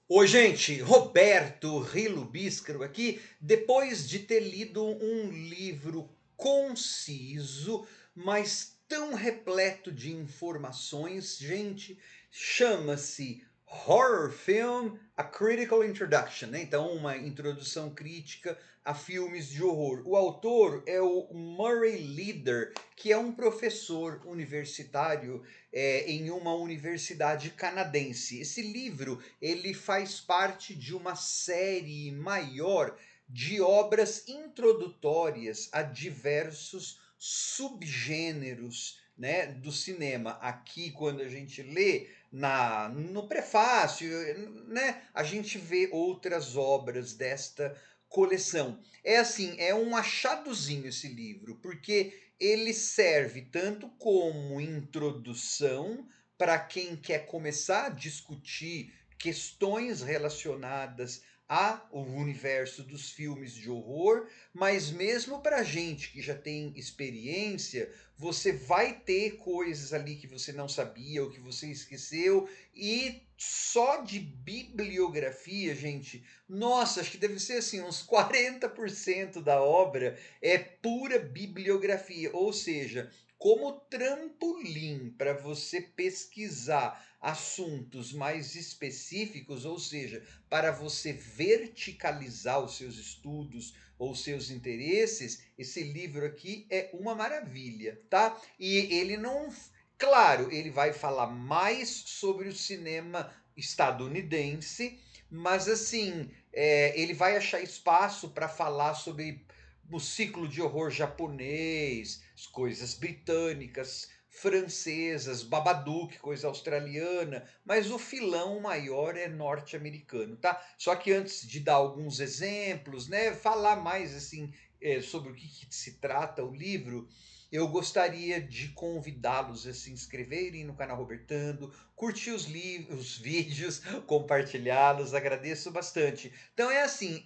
Oi, gente, Roberto Rilo Bíscaro aqui, depois de ter lido um livro conciso, mas tão repleto de informações, gente, chama-se Horror Film: A Critical Introduction, né? Então, uma introdução crítica a filmes de horror. O autor é o Murray Leader, que é um professor universitário em uma universidade canadense. Esse livro ele faz parte de uma série maior de obras introdutórias a diversos subgêneros, né, do cinema. Aqui, quando a gente lê no prefácio, né, a gente vê outras obras desta coleção. É assim, é um achadozinho esse livro, porque ele serve tanto como introdução para quem quer começar a discutir questões relacionadas ao universo dos filmes de horror, mas mesmo para gente que já tem experiência, você vai ter coisas ali que você não sabia ou que você esqueceu, e só de bibliografia, gente, nossa, acho que deve ser assim, uns 40% da obra é pura bibliografia, ou seja, como trampolim para você pesquisar assuntos mais específicos, ou seja, para você verticalizar os seus estudos ou seus interesses, esse livro aqui é uma maravilha, tá? E ele não, claro, ele vai falar mais sobre o cinema estadunidense, mas assim, ele vai achar espaço para falar sobre o ciclo de horror japonês, as coisas britânicas, francesas, Babadook, coisa australiana, mas o filão maior é norte-americano, tá? Só que antes de dar alguns exemplos, né, falar mais assim sobre o que se trata o livro, eu gostaria de convidá-los a se inscreverem no canal Robertando, curtir os vídeos, compartilhá-los, agradeço bastante. Então é assim,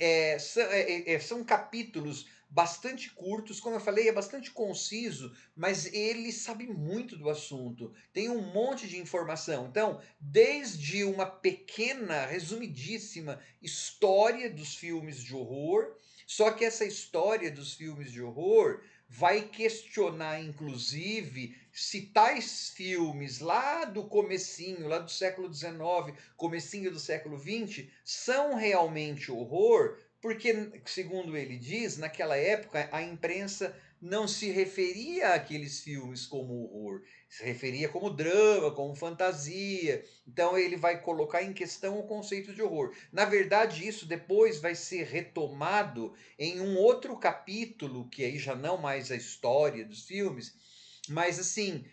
são capítulos bastante curtos, como eu falei, é bastante conciso, mas ele sabe muito do assunto, tem um monte de informação. Então, desde uma pequena, resumidíssima história dos filmes de horror, só que essa história dos filmes de horror vai questionar, inclusive, se tais filmes lá do comecinho, lá do século XIX, comecinho do século XX, são realmente horror, porque, segundo ele diz, naquela época a imprensa não se referia àqueles filmes como horror, se referia como drama, como fantasia. Então ele vai colocar em questão o conceito de horror. Na verdade, isso depois vai ser retomado em um outro capítulo, que aí já não mais a história dos filmes, mas assim,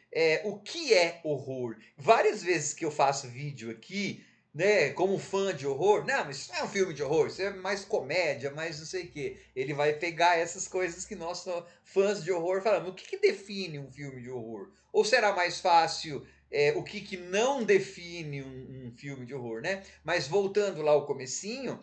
o que é horror? Várias vezes que eu faço vídeo aqui, né, como fã de horror, não, mas isso não é um filme de horror, isso é mais comédia, mais não sei o quê. Ele vai pegar essas coisas que nós fãs de horror falamos. O que define um filme de horror? Ou será mais fácil o que não define um filme de horror, né? Mas voltando lá ao comecinho,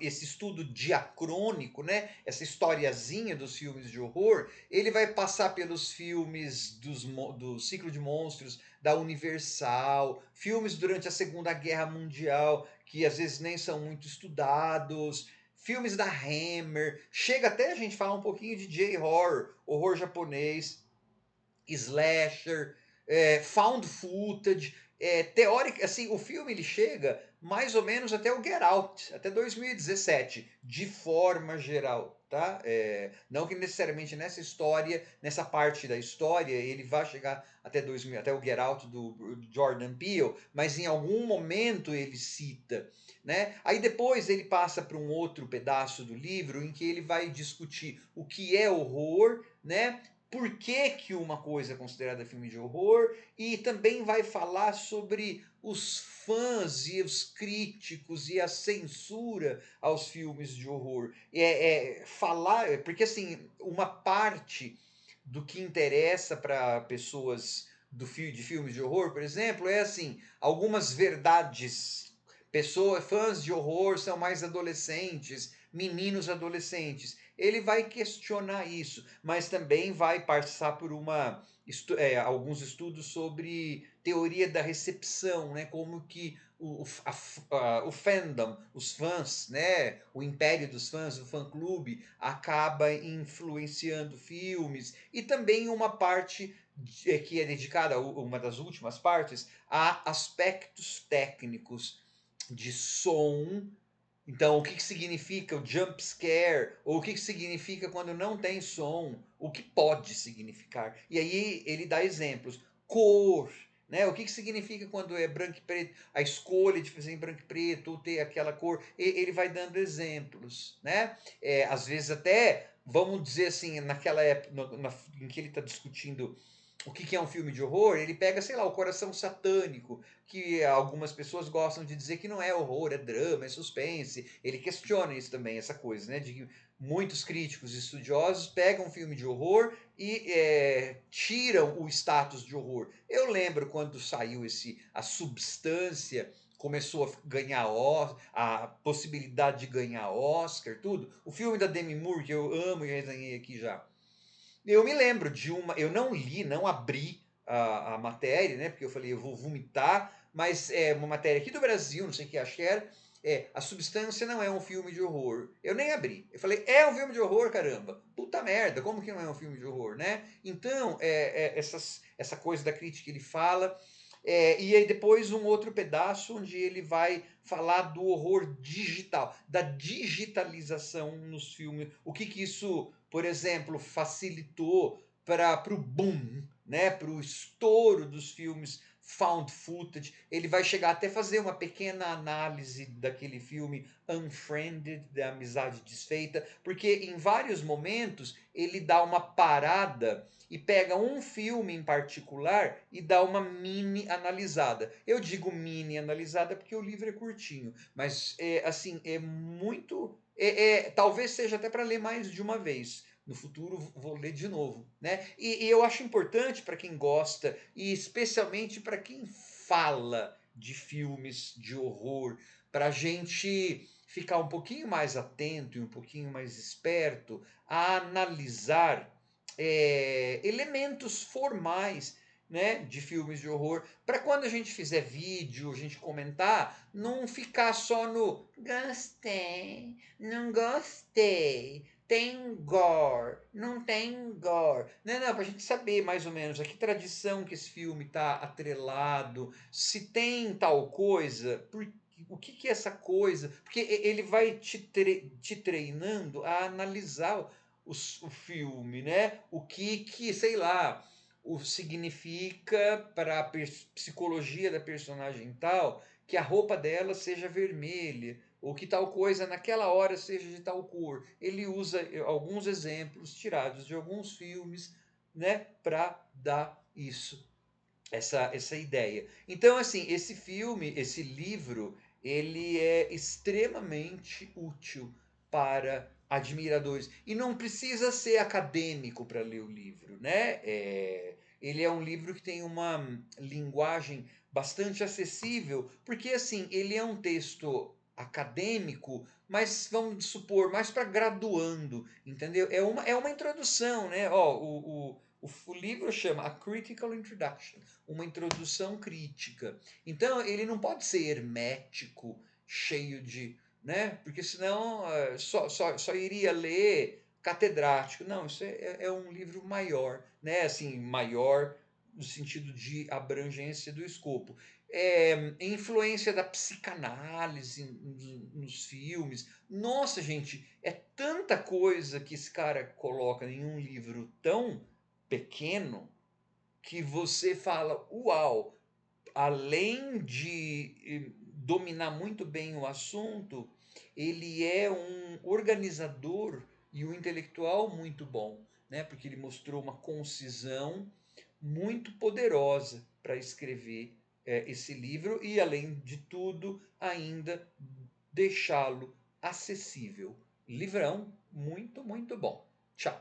esse estudo diacrônico, né? Essa historiazinha dos filmes de horror, ele vai passar pelos filmes do ciclo de monstros da Universal, filmes durante a Segunda Guerra Mundial, que às vezes nem são muito estudados, filmes da Hammer, chega até a gente falar um pouquinho de J-horror, horror japonês, slasher, found footage, teórica, assim, o filme ele chega mais ou menos até o Get Out, até 2017, de forma geral, tá? Não que necessariamente nessa história, nessa parte da história, ele vai chegar até 2000, até o Get Out do Jordan Peele, mas em algum momento ele cita, né? Aí depois ele passa para um outro pedaço do livro em que ele vai discutir o que é horror, né? Por que, que uma coisa é considerada filme de horror, e também vai falar sobre os fãs e os críticos e a censura aos filmes de horror. Falar, porque assim, uma parte do que interessa para pessoas de filmes de horror, por exemplo, é assim, algumas verdades. Pessoas, fãs de horror são mais adolescentes, meninos adolescentes. ele vai questionar isso, mas também vai passar por alguns estudos sobre teoria da recepção, né? Como que o fandom, os fãs, né? O império dos fãs, o fã-clube, acaba influenciando filmes, e também uma parte que é dedicada, uma das últimas partes, a aspectos técnicos de som. Então, o que que significa o jump scare? Ou o que que significa quando não tem som? O que pode significar? E aí ele dá exemplos. Cor, né? O que que significa quando é branco e preto? A escolha de fazer em branco e preto, ou ter aquela cor. Ele vai dando exemplos, né? Às vezes até, vamos dizer assim, naquela época em que ele está discutindo o que que é um filme de horror, ele pega, sei lá, o Coração Satânico, que algumas pessoas gostam de dizer que não é horror, é drama, é suspense. Ele questiona isso também, essa coisa, né? De que muitos críticos e estudiosos pegam um filme de horror e tiram o status de horror. Eu lembro quando saiu a Substância, começou a ganhar a possibilidade de ganhar Oscar, tudo. O filme da Demi Moore, que eu amo e resenhei aqui já. Eu me lembro de eu não li, não abri a matéria, né? Porque eu falei, eu vou vomitar, mas é uma matéria aqui do Brasil, não sei o que acho que era. A Substância não é um filme de horror. Eu nem abri. Eu falei, é um filme de horror, caramba. Puta merda, como que não é um filme de horror, né? Então, essa coisa da crítica que ele fala. E aí depois um outro pedaço onde ele vai falar do horror digital, da digitalização nos filmes. O que que isso, por exemplo, facilitou para o boom, né, para o estouro dos filmes found footage. Ele vai chegar até fazer uma pequena análise daquele filme Unfriended, da Amizade Desfeita, porque em vários momentos ele dá uma parada e pega um filme em particular e dá uma mini analisada. Eu digo mini analisada porque o livro é curtinho, mas assim, é muito. Talvez seja até para ler mais de uma vez. No futuro vou ler de novo, né? E eu acho importante para quem gosta, e especialmente para quem fala de filmes de horror, para a gente ficar um pouquinho mais atento e um pouquinho mais esperto a analisar elementos formais, né, de filmes de horror, para quando a gente fizer vídeo, a gente comentar, não ficar só no gostei, não gostei, tem gore, não tem gore. Não, para a gente saber mais ou menos a que tradição que esse filme está atrelado, se tem tal coisa, o que, que é essa coisa, porque ele vai te treinando a analisar o filme, né? O que, sei lá, o significa para a psicologia da personagem tal, que a roupa dela seja vermelha, ou que tal coisa naquela hora seja de tal cor. Ele usa alguns exemplos tirados de alguns filmes, né, para dar isso, essa ideia. Então, assim, esse filme, esse livro, ele é extremamente útil para admiradores. E não precisa ser acadêmico para ler o livro, né? Ele é um livro que tem uma linguagem bastante acessível, porque assim, ele é um texto acadêmico, mas vamos supor, mais para graduando, entendeu? É uma introdução, né? Ó, o livro chama A Critical Introduction, uma introdução crítica. Então ele não pode ser hermético, cheio de, né? Porque senão só iria ler catedrático. Não, isso é um livro maior, né? Assim, maior no sentido de abrangência do escopo. Influência da psicanálise nos filmes. Nossa, gente, é tanta coisa que esse cara coloca em um livro tão pequeno que você fala, uau, além de dominar muito bem o assunto, ele é um organizador e um intelectual muito bom, né? Porque ele mostrou uma concisão muito poderosa para escrever esse livro e, além de tudo, ainda deixá-lo acessível. Livrão muito, muito bom. Tchau.